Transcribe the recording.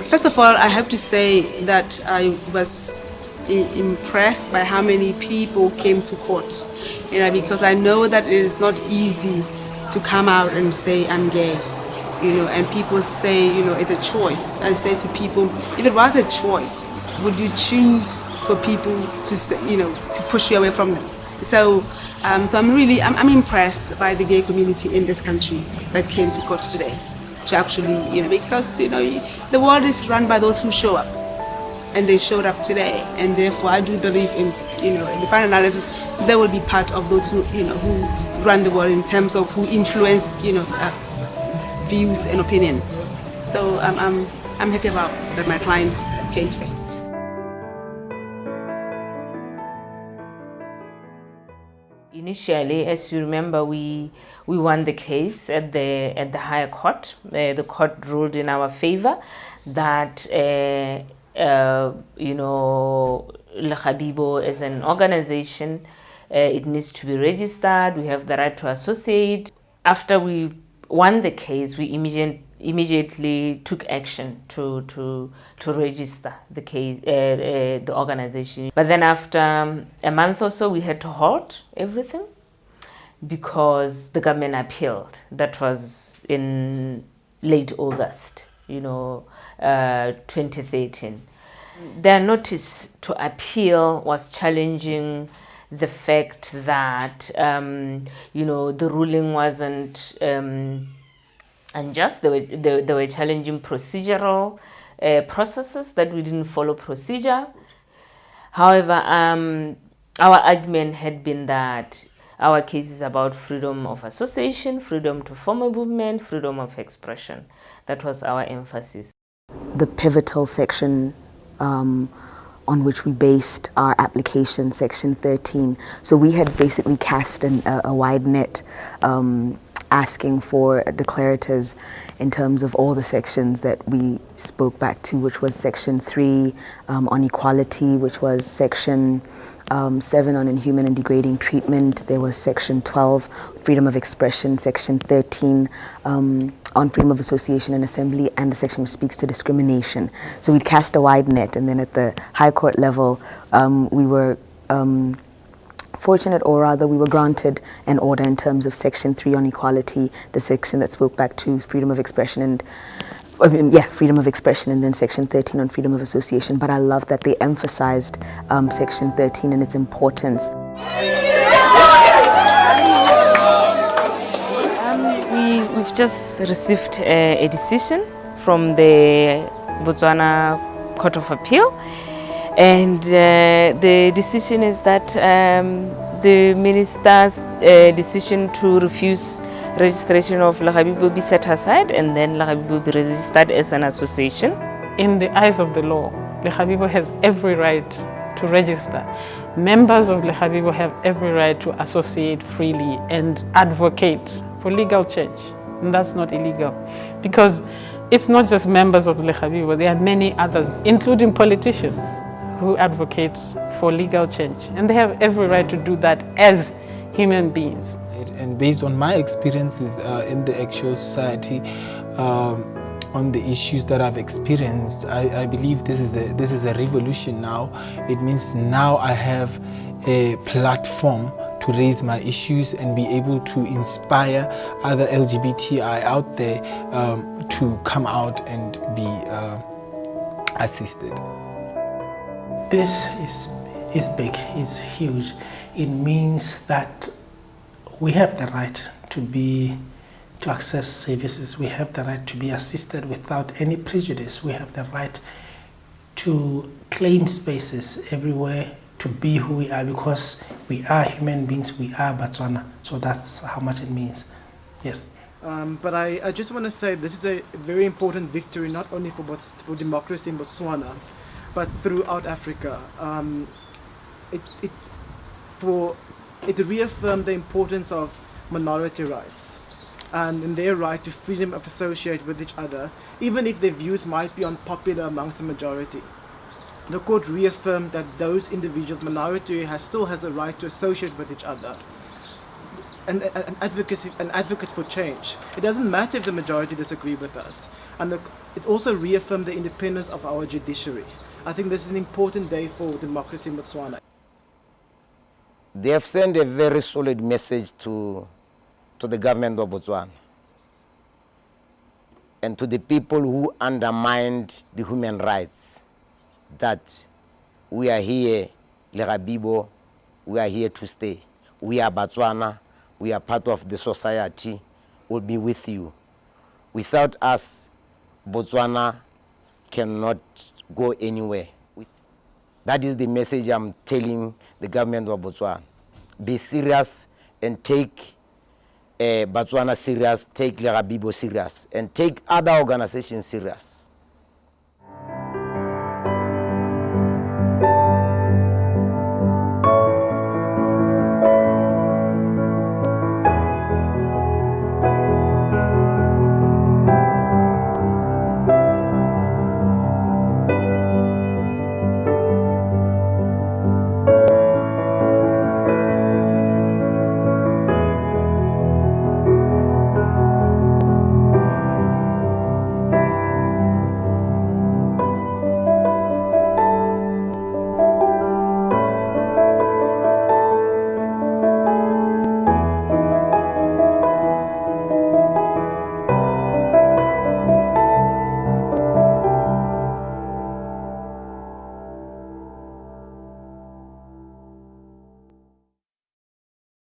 First of all, I have to say that I was impressed by how many people came to court, because I know that it is not easy to come out and say I'm gay, and people say, it's a choice. I say to people, if it was a choice, would you choose for people to say, to push you away from them? So I'm impressed by the gay community in this country that came to court today. To actually, because, the world is run by those who show up. And they showed up today. And therefore, I do believe in the final analysis, they will be part of those who run the world in terms of who influence, views and opinions. So I'm happy about that my clients came today. Initially, as you remember, we won the case at the higher court. The court ruled in our favor that LEGABIBO as an organization, it needs to be registered. We have the right to associate. After we won the case, we immediately took action to register the case, the organization. But then after a month or so, we had to halt everything because the government appealed. That was in late August, 2013. Their notice to appeal was challenging the fact that the ruling wasn't unjust. They were challenging procedural processes, that we didn't follow procedure. However, our argument had been that our case is about freedom of association, freedom to form a movement, freedom of expression. That was our emphasis. The pivotal section on which we based our application, section 13. So we had basically cast a wide net asking for declarators in terms of all the sections that we spoke back to, which was section 3 on equality, which was section 7 on inhuman and degrading treatment. There was section 12, freedom of expression, section 13 on freedom of association and assembly, and the section which speaks to discrimination. So we cast a wide net, and then at the High Court level, we were fortunate, or rather we were granted an order in terms of section 3 on equality, the section that spoke back to freedom of expression and freedom of expression, and then section 13 on freedom of association. But I love that they emphasized section 13 and its importance. We've just received a decision from the Botswana Court of Appeal, and the decision is that the minister's decision to refuse registration of LEGABIBO be set aside, and then LEGABIBO be registered as an association. In the eyes of the law, LEGABIBO has every right to register. Members of LEGABIBO have every right to associate freely and advocate for legal change. And that's not illegal, because it's not just members of LEGABIBO, there are many others, including politicians, who advocate for legal change. And they have every right to do that as human beings. And based on my experiences in the actual society, on the issues that I've experienced, I believe this is a revolution now. It means now I have a platform to raise my issues and be able to inspire other LGBTI out there to come out and be assisted. This is big, it's huge. It means that we have the right to access services. We have the right to be assisted without any prejudice. We have the right to claim spaces everywhere, to be who we are, because we are human beings, we are Botswana. So that's how much it means. Yes. But I just want to say this is a very important victory, not only for democracy in Botswana, but throughout Africa. It reaffirmed the importance of minority rights and in their right to freedom of associate with each other, even if their views might be unpopular amongst the majority. The court reaffirmed that those individuals, minority, still has the right to associate with each other. An advocate for change. It doesn't matter if the majority disagree with us. And it also reaffirmed the independence of our judiciary. I think this is an important day for democracy in Botswana. They have sent a very solid message to the government of Botswana and to the people who undermined the human rights, that we are here, LEGABIBO, we are here to stay. We are Botswana, we are part of the society, we'll be with you. Without us, Botswana cannot go anywhere. That is the message I'm telling the government of Botswana. Be serious and take Botswana serious, take LEGABIBO serious, and take other organizations serious.